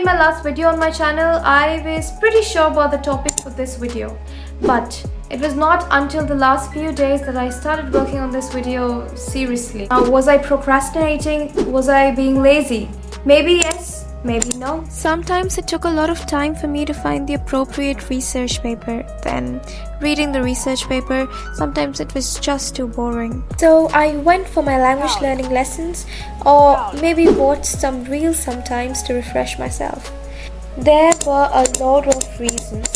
my last video on my channel, I was pretty sure about the topic for this video. But it was not until the last few days that I started working on this video seriously. Now, was I procrastinating? Was I being lazy? Maybe yes, maybe no. Sometimes it took a lot of time for me to find the appropriate research paper. Then, reading the research paper, sometimes it was just too boring. So I went for my language learning lessons, or maybe watched some reels sometimes to refresh myself. There were a lot of reasons.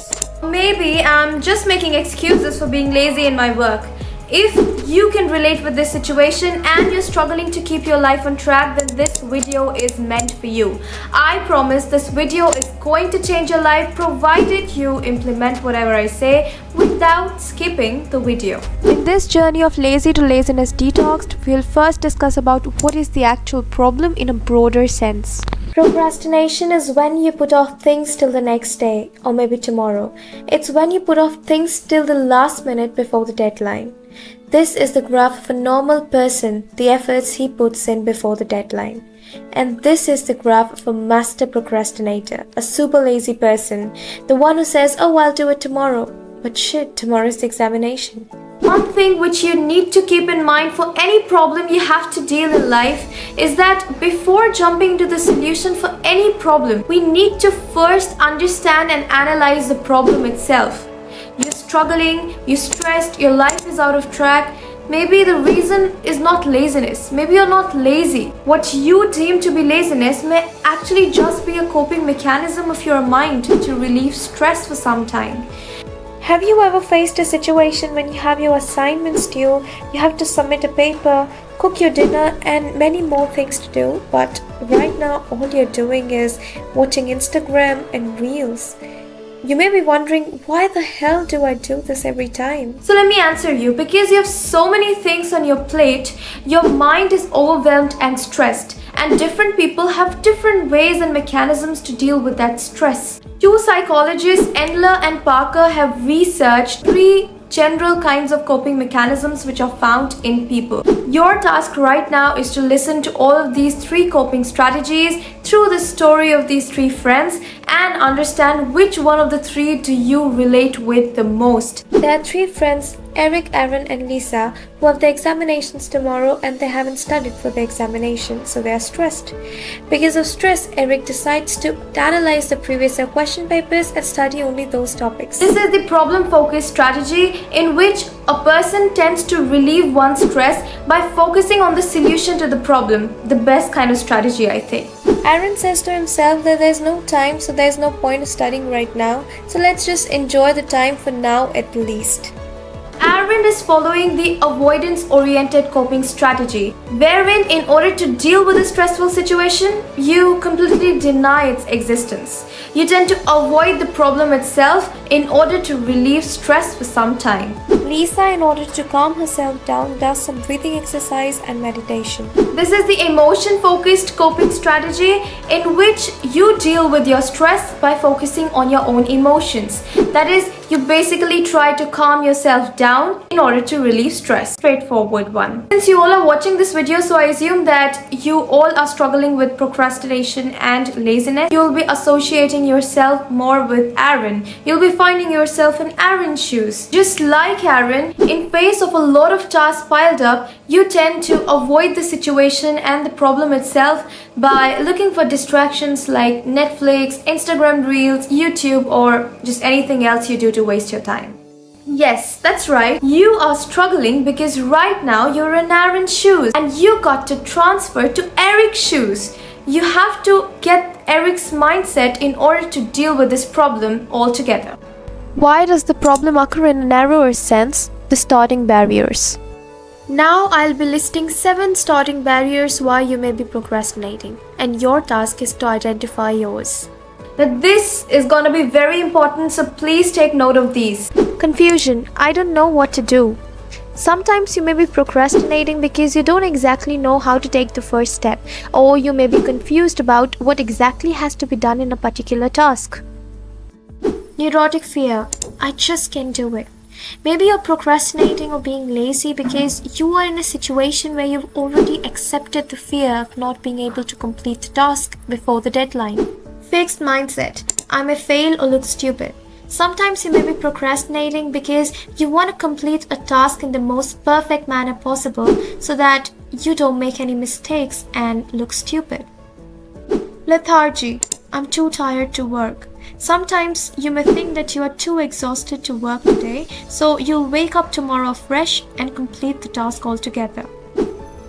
Maybe I'm just making excuses for being lazy in my work. If you can relate with this situation and you're struggling to keep your life on track, then this video is meant for you. I promise this video is going to change your life provided you implement whatever I say without skipping the video. In this journey of lazy to laziness detox, we'll first discuss about what is the actual problem in a broader sense. Procrastination is when you put off things till the next day or maybe tomorrow. It's when you put off things till the last minute before the deadline. This is the graph of a normal person, the efforts he puts in before the deadline. And this is the graph of a master procrastinator, a super lazy person, the one who says, oh, I'll do it tomorrow. But shit, tomorrow's the examination. One thing which you need to keep in mind for any problem you have to deal in life is that before jumping to the solution for any problem, we need to first understand and analyze the problem itself. You're struggling, you're stressed, your life is out of track. Maybe the reason is not laziness. Maybe you're not lazy. What you deem to be laziness may actually just be a coping mechanism of your mind to relieve stress for some time. Have you ever faced a situation when you have your assignments due, you have to submit a paper, cook your dinner and many more things to do, but right now all you're doing is watching Instagram and Reels? You may be wondering, why the hell do I do this every time? So let me answer you. Because you have so many things on your plate, your mind is overwhelmed and stressed. And different people have different ways and mechanisms to deal with that stress. Two psychologists, Endler and Parker, have researched 3 general kinds of coping mechanisms which are found in people. Your task right now is to listen to all of these 3 coping strategies through the story of these 3 friends and understand which one of the 3 do you relate with the most. There are 3 friends, Eric, Aaron and Lisa, who have the examinations tomorrow and they haven't studied for the examination, so they are stressed. Because of stress, Eric decides to analyze the previous year question papers and study only those topics. This is the problem-focused strategy in which a person tends to relieve one's stress by focusing on the solution to the problem. The best kind of strategy, I think. Aaron says to himself that there's no time, so there's no point of studying right now, so let's just enjoy the time for now at least. Aaron is following the avoidance-oriented coping strategy, wherein in order to deal with a stressful situation, you completely deny its existence. You tend to avoid the problem itself in order to relieve stress for some time. Lisa, in order to calm herself down, does some breathing exercise and meditation. This is the emotion-focused coping strategy in which you deal with your stress by focusing on your own emotions. That is, you basically try to calm yourself down in order to relieve stress. Straightforward one. Since you all are watching this video, so I assume that you all are struggling with procrastination and laziness. You'll be associating yourself more with Aaron. You'll be finding yourself in Aaron's shoes. Just like Aaron, in face of a lot of tasks piled up, you tend to avoid the situation and the problem itself by looking for distractions like Netflix, Instagram Reels, YouTube, or just anything else you do to waste your time. Yes, that's right. You are struggling because right now you're in Aaron's shoes and you got to transfer to Eric's shoes. You have to get Eric's mindset in order to deal with this problem altogether. Why does the problem occur in a narrower sense? The starting barriers. Now I'll be listing 7 starting barriers why you may be procrastinating, and your task is to identify yours. Now this is going to be very important, so please take note of these. Confusion. I don't know what to do. Sometimes you may be procrastinating because you don't exactly know how to take the first step, or you may be confused about what exactly has to be done in a particular task. Neurotic fear. I just can't do it. Maybe you're procrastinating or being lazy because you are in a situation where you've already accepted the fear of not being able to complete the task before the deadline. Fixed mindset. I may fail or look stupid. Sometimes you may be procrastinating because you want to complete a task in the most perfect manner possible so that you don't make any mistakes and look stupid. Lethargy. I'm too tired to work. Sometimes you may think that you are too exhausted to work today, so you'll wake up tomorrow fresh and complete the task altogether.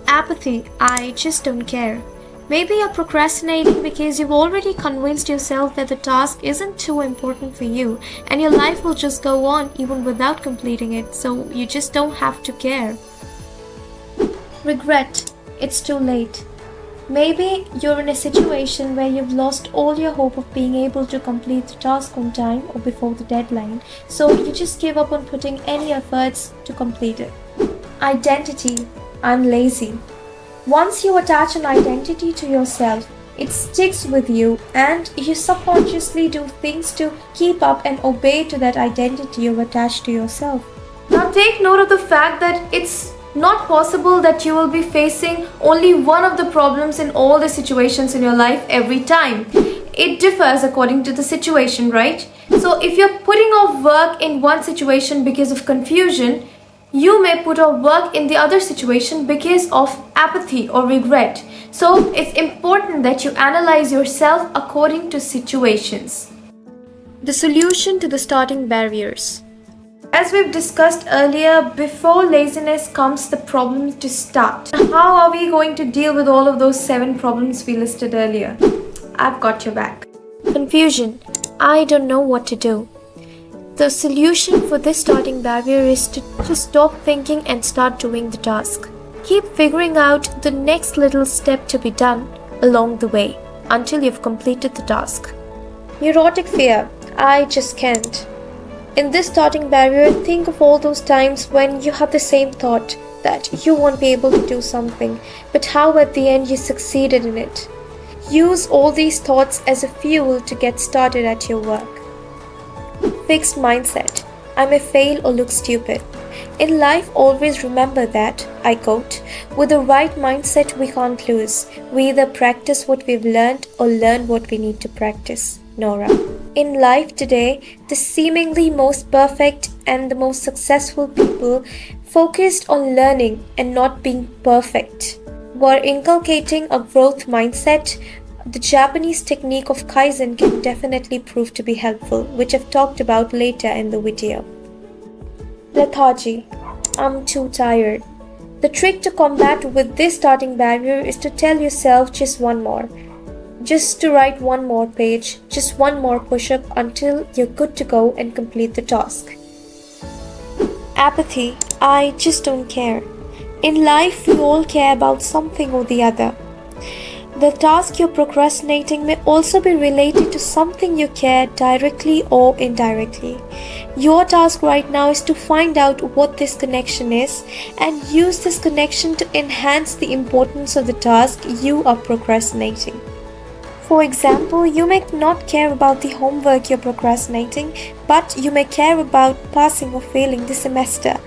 Apathy. I just don't care. Maybe you're procrastinating because you've already convinced yourself that the task isn't too important for you and your life will just go on even without completing it, so you just don't have to care. Regret. It's too late. Maybe you're in a situation where you've lost all your hope of being able to complete the task on time or before the deadline, so you just give up on putting any efforts to complete it. Identity. I'm lazy. Once you attach an identity to yourself, it sticks with you and you subconsciously do things to keep up and obey to that identity you've attached to yourself. Now take note of the fact that it's not possible that you will be facing only one of the problems in all the situations in your life every time. It differs according to the situation, right? So if you're putting off work in one situation because of confusion, you may put off work in the other situation because of apathy or regret. So it's important that you analyze yourself according to situations. The solution to the starting barriers. As we've discussed earlier, before laziness comes the problem to start. How are we going to deal with all of those 7 problems we listed earlier? I've got your back. Confusion. I don't know what to do. The solution for this starting barrier is to just stop thinking and start doing the task. Keep figuring out the next little step to be done along the way until you've completed the task. Neurotic fear. I just can't. In this starting barrier, think of all those times when you had the same thought that you won't be able to do something, but how at the end you succeeded in it. Use all these thoughts as a fuel to get started at your work. Fixed mindset. I may fail or look stupid. In life, always remember that, I quote, with the right mindset we can't lose. We either practice what we've learned or learn what we need to practice. Nora. In life today, the seemingly most perfect and the most successful people focused on learning and not being perfect were inculcating a growth mindset. The Japanese technique of Kaizen can definitely prove to be helpful, which I've talked about later in the video. Lethargy. I'm too tired. The trick to combat with this starting barrier is to tell yourself just one more. Just to write one more page, just one more push-up until you're good to go and complete the task. Apathy. I just don't care. In life, we all care about something or the other. The task you're procrastinating may also be related to something you care directly or indirectly. Your task right now is to find out what this connection is and use this connection to enhance the importance of the task you are procrastinating. For example, you may not care about the homework you're procrastinating, but you may care about passing or failing the semester.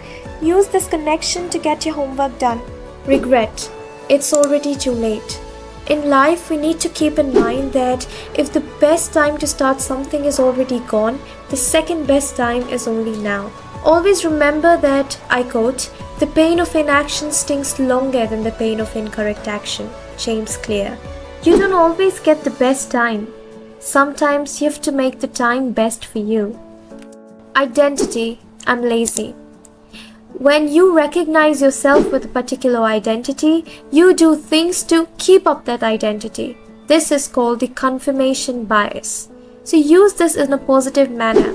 Use this connection to get your homework done. Regret. It's already too late. In life, we need to keep in mind that if the best time to start something is already gone, the second best time is only now. Always remember that, I quote, the pain of inaction stings longer than the pain of incorrect action. James Clear. You don't always get the best time. Sometimes you have to make the time best for you. Identity. I'm lazy. When you recognize yourself with a particular identity, you do things to keep up that identity. This is called the confirmation bias. So use this in a positive manner.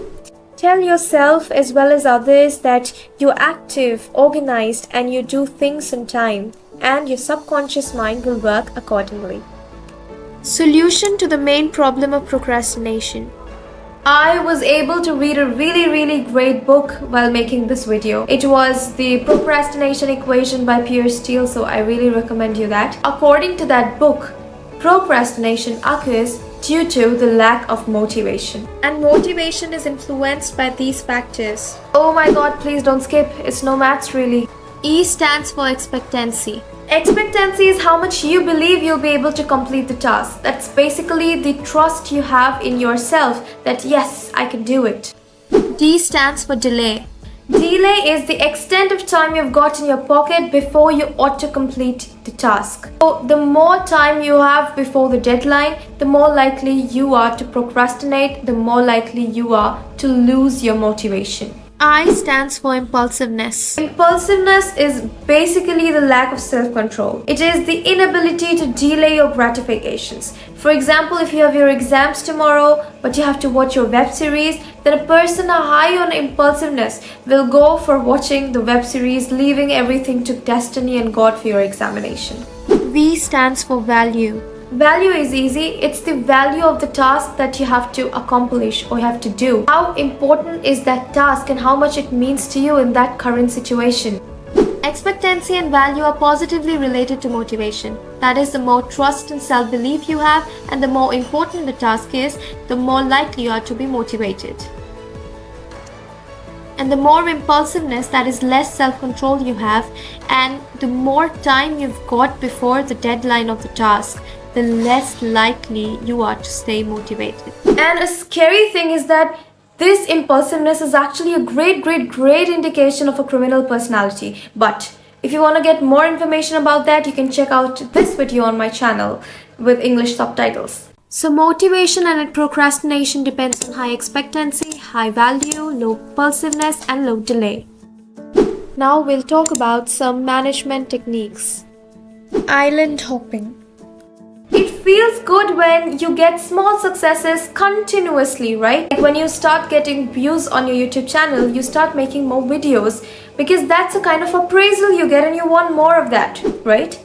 Tell yourself as well as others that you're active, organized, and you do things on time, and your subconscious mind will work accordingly. Solution to the main problem of procrastination. I was able to read a really great book while making this video. It was the Procrastination Equation by Pierce Steele, so I really recommend you that. According to that book, procrastination occurs due to the lack of motivation. And motivation is influenced by these factors. Oh my god, please don't skip. It's no maths really. E stands for expectancy. Expectancy is how much you believe you'll be able to complete the task. That's basically the trust you have in yourself that yes, I can do it. D stands for delay. Delay is the extent of time you've got in your pocket before you ought to complete the task. So the more time you have before the deadline, the more likely you are to procrastinate, the more likely you are to lose your motivation. I stands for impulsiveness. Impulsiveness is basically the lack of self-control. It is the inability to delay your gratifications. For example, if you have your exams tomorrow, but you have to watch your web series, then a person high on impulsiveness will go for watching the web series, leaving everything to destiny and God for your examination. V stands for value. Value is easy. It's the value of the task that you have to accomplish or you have to do. How important is that task and how much it means to you in that current situation. Expectancy and value are positively related to motivation. That is, the more trust and self-belief you have and the more important the task is, the more likely you are to be motivated. And the more impulsiveness, that is less self-control you have, and the more time you've got before the deadline of the task, the less likely you are to stay motivated. And a scary thing is that this impulsiveness is actually a great indication of a criminal personality. But if you want to get more information about that, you can check out this video on my channel with English subtitles. So motivation and procrastination depends on high expectancy, high value, low impulsiveness, and low delay. Now we'll talk about some management techniques. Island hopping. It feels good when you get small successes continuously, right? Like when you start getting views on your YouTube channel, you start making more videos because that's a kind of appraisal you get and you want more of that, right?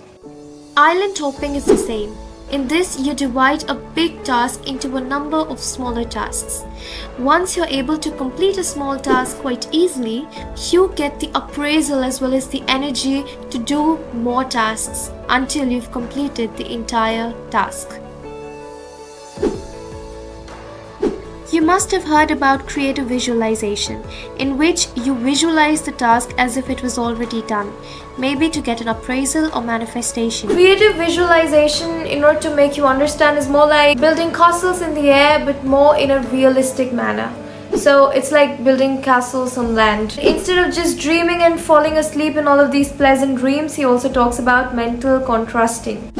Island hopping is the same. In this, you divide a big task into a number of smaller tasks. Once you're able to complete a small task quite easily, you get the appraisal as well as the energy to do more tasks until you've completed the entire task. You must have heard about creative visualization, in which you visualize the task as if it was already done, maybe to get an appraisal or manifestation. Creative visualization, in order to make you understand, is more like building castles in the air but more in a realistic manner. So it's like building castles on land. Instead of just dreaming and falling asleep in all of these pleasant dreams, he also talks about mental contrasting.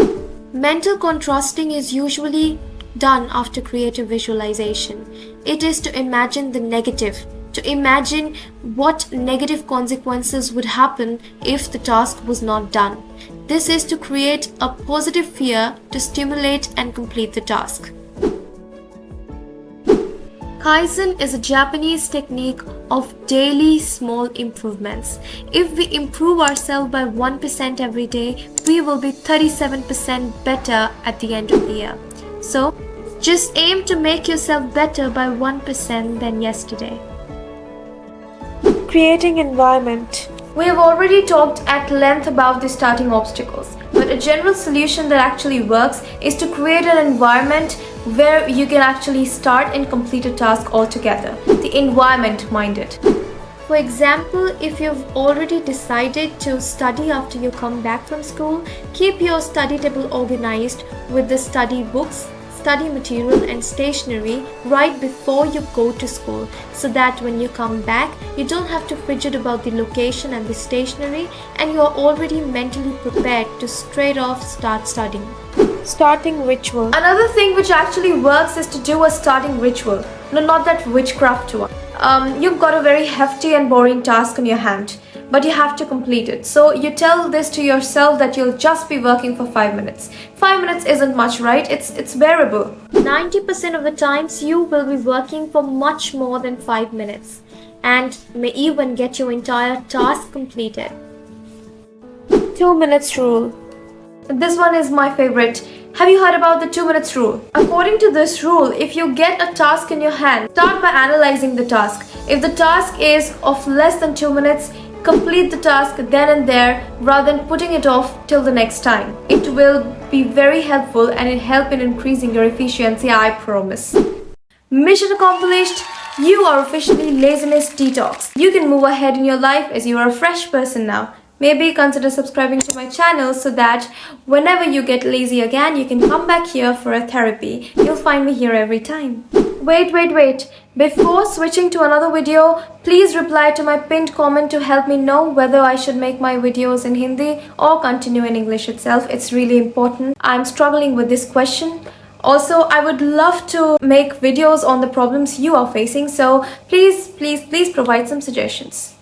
Mental contrasting is usually done after creative visualization. It is to imagine the negative, to imagine what negative consequences would happen if the task was not done. This is to create a positive fear to stimulate and complete the task. Kaizen is a Japanese technique of daily small improvements. If we improve ourselves by 1% every day, we will be 37% better at the end of the year. So, just aim to make yourself better by 1% than yesterday. Creating environment. We have already talked at length about the starting obstacles, but a general solution that actually works is to create an environment where you can actually start and complete a task altogether. The environment minded. For example, if you've already decided to study after you come back from school, keep your study table organized with the study books, study material and stationery right before you go to school, so that when you come back, you don't have to fidget about the location and the stationery, and you are already mentally prepared to straight off start studying. Starting ritual. Another thing which actually works is to do a starting ritual. No, not that witchcraft one. You've got a very hefty and boring task on your hand, but you have to complete it. So you tell this to yourself that you'll just be working for 5 minutes. 5 minutes isn't much, right? It's bearable. 90% of the times you will be working for much more than 5 minutes and may even get your entire task completed. 2 minutes rule. This one is my favorite. Have you heard about the 2 minutes rule? According to this rule, if you get a task in your hand, start by analyzing the task. If the task is of less than 2 minutes, complete the task then and there rather than putting it off till the next time. It will be very helpful and it help in increasing your efficiency, I promise. Mission accomplished. You are officially Laziness Detox. You can move ahead in your life as you are a fresh person now. Maybe consider subscribing to my channel so that whenever you get lazy again, you can come back here for a therapy. You'll find me here every time. Wait. Before switching to another video, please reply to my pinned comment to help me know whether I should make my videos in Hindi or continue in English itself. It's really important. I'm struggling with this question. Also, I would love to make videos on the problems you are facing, so please provide some suggestions.